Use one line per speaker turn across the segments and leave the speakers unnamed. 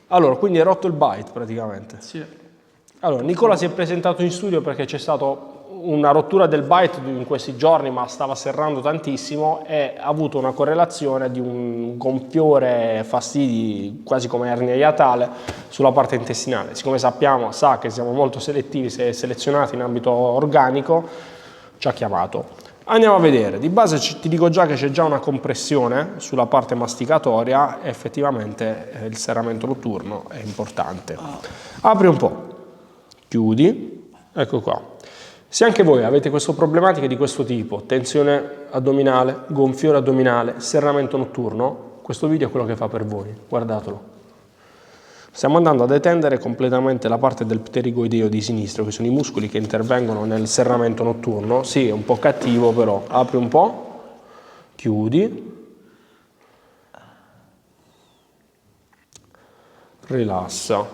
Allora, quindi hai rotto il bite praticamente.
Sì.
Allora, Nicola si è presentato in studio perché c'è stata una rottura del bite in questi giorni, ma stava serrando tantissimo e ha avuto una correlazione di un gonfiore, fastidi, quasi come ernia iatale, sulla parte intestinale. Siccome sa che siamo molto selettivi, se selezionati in ambito organico, ci ha chiamato. Andiamo a vedere, di base ti dico già che c'è già una compressione sulla parte masticatoria e effettivamente il serramento notturno è importante. Apri un po', chiudi, ecco qua. Se anche voi avete queste problematiche di questo tipo, tensione addominale, gonfiore addominale, serramento notturno, questo video è quello che fa per voi, guardatelo. Stiamo andando a detendere completamente la parte del pterigoideo di sinistro, che sono i muscoli che intervengono nel serramento notturno. Sì, è un po' cattivo, però apri un po', chiudi, rilassa,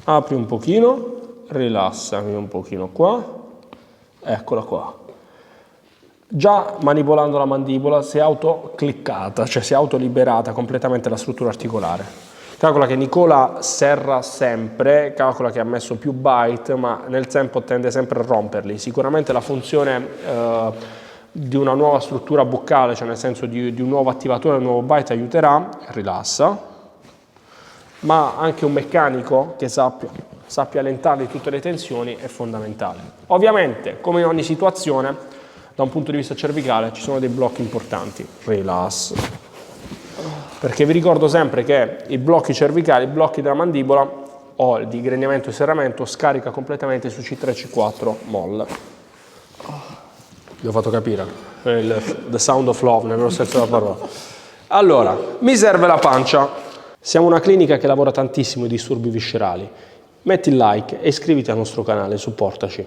apri un pochino, rilassami un pochino qua, eccola qua. Già manipolando la mandibola si è autocliccata, cioè si è autoliberata completamente la struttura articolare. Calcola che Nicola serra sempre, calcola che ha messo più bite, ma nel tempo tende sempre a romperli. Sicuramente la funzione di una nuova struttura buccale, cioè nel senso di un nuovo attivatore, un nuovo bite aiuterà, rilassa, ma anche un meccanico che sappia allentarli tutte le tensioni è fondamentale. Ovviamente, come in ogni situazione, da un punto di vista cervicale ci sono dei blocchi importanti. Rilass. Perché vi ricordo sempre che i blocchi cervicali, i blocchi della mandibola o di digreniamento e serramento scarica completamente su C3 C4 molle. Vi ho fatto capire the sound of love nel vero senso della parola. Allora, mi serve la pancia. Siamo una clinica che lavora tantissimo i disturbi viscerali. Metti il like e iscriviti al nostro canale, supportaci.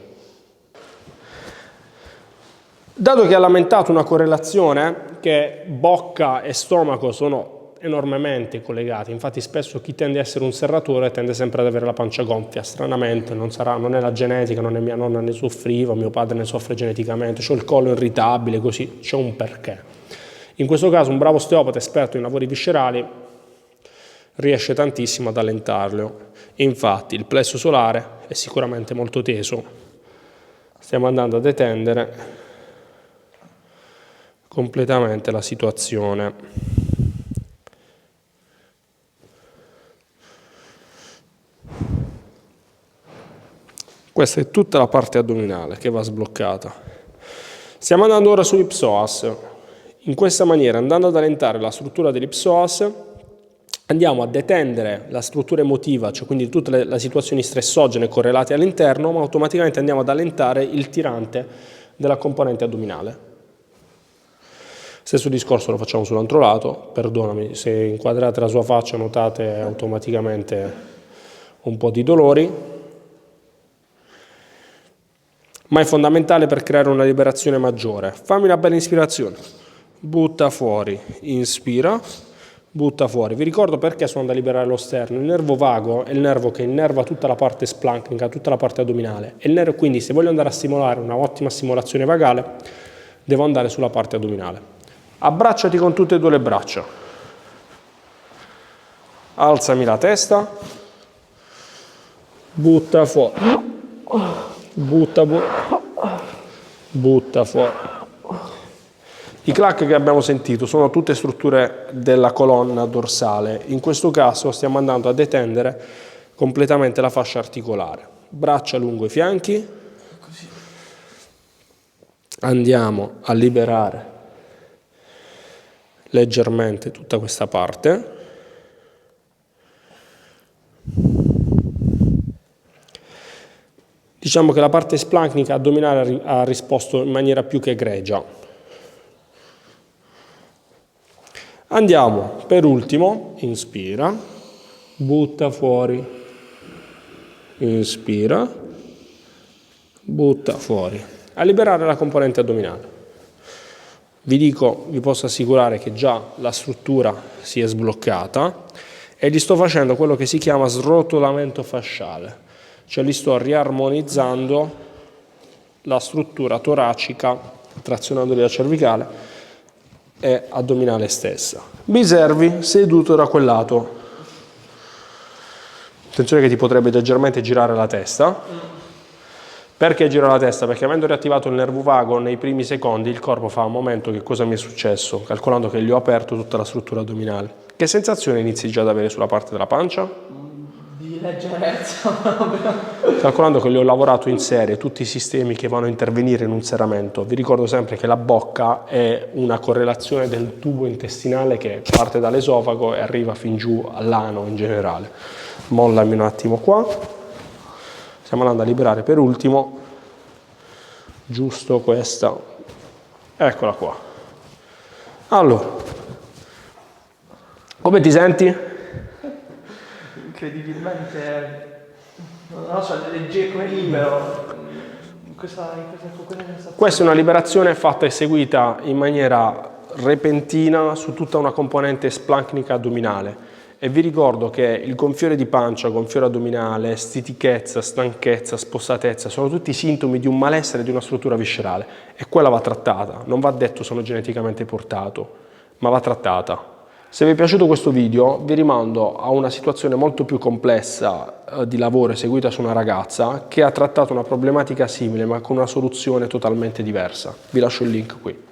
Dato che ha lamentato una correlazione che bocca e stomaco sono enormemente collegati, infatti spesso chi tende a essere un serratore tende sempre ad avere la pancia gonfia, stranamente non è la genetica, non è mia nonna ne soffriva, mio padre ne soffre geneticamente, ho il collo irritabile, così c'è un perché. In questo caso un bravo osteopata esperto in lavori viscerali riesce tantissimo ad allentarlo. Infatti il plesso solare è sicuramente molto teso, stiamo andando a detendere completamente la situazione. Questa è tutta la parte addominale che va sbloccata. Stiamo andando ora sull'ipsoas. In questa maniera, andando ad allentare la struttura dell'ipsoas, andiamo a detendere la struttura emotiva, cioè quindi tutte le situazioni stressogene correlate all'interno, ma automaticamente andiamo ad allentare il tirante della componente addominale. Stesso discorso lo facciamo sull'altro lato, perdonami, se inquadrate la sua faccia notate automaticamente un po' di dolori, ma è fondamentale per creare una liberazione maggiore. Fammi una bella ispirazione, butta fuori, inspira, butta fuori. Vi ricordo perché sono da liberare lo sterno. Il nervo vago è il nervo che innerva tutta la parte splanchnica, tutta la parte addominale. E il nervo, quindi, se voglio andare a stimolare una ottima stimolazione vagale, devo andare sulla parte addominale. Abbracciati con tutte e due le braccia. Alzami la testa. Butta fuori. Butta fuori. I clack che abbiamo sentito sono tutte strutture della colonna dorsale. In questo caso stiamo andando a detendere completamente la fascia articolare. Braccia lungo i fianchi. Andiamo a liberare leggermente tutta questa parte. Diciamo che la parte splancnica addominale ha risposto in maniera più che egregia. Andiamo per ultimo, inspira, butta fuori, inspira, butta fuori, a liberare la componente addominale. Vi posso assicurare che già la struttura si è sbloccata e gli sto facendo quello che si chiama srotolamento fasciale. Cioè li sto riarmonizzando la struttura toracica, trazionandoli la cervicale e addominale stessa. Biservi seduto da quel lato. Attenzione che ti potrebbe leggermente girare la testa. Perché gira la testa? Perché avendo riattivato il nervo vago nei primi secondi, il corpo fa un momento che cosa mi è successo, calcolando che gli ho aperto tutta la struttura addominale. Che sensazione inizi già ad avere sulla parte della pancia?
Di leggerezza.
Calcolando che gli ho lavorato in serie tutti i sistemi che vanno a intervenire in un serramento, vi ricordo sempre che la bocca è una correlazione del tubo intestinale che parte dall'esofago e arriva fin giù all'ano in generale. Mollami un attimo qua. Stiamo andando a liberare per ultimo, giusto questa, eccola qua. Allora, come ti senti?
Incredibilmente, non so, leggero come libero.
Questa è una liberazione fatta e eseguita in maniera repentina su tutta una componente splancnica addominale. E vi ricordo che il gonfiore di pancia, gonfiore addominale, stitichezza, stanchezza, spossatezza sono tutti sintomi di un malessere di una struttura viscerale e quella va trattata. Non va detto sono geneticamente portato, ma va trattata. Se vi è piaciuto questo video vi rimando a una situazione molto più complessa di lavoro eseguita su una ragazza che ha trattato una problematica simile ma con una soluzione totalmente diversa. Vi lascio il link qui.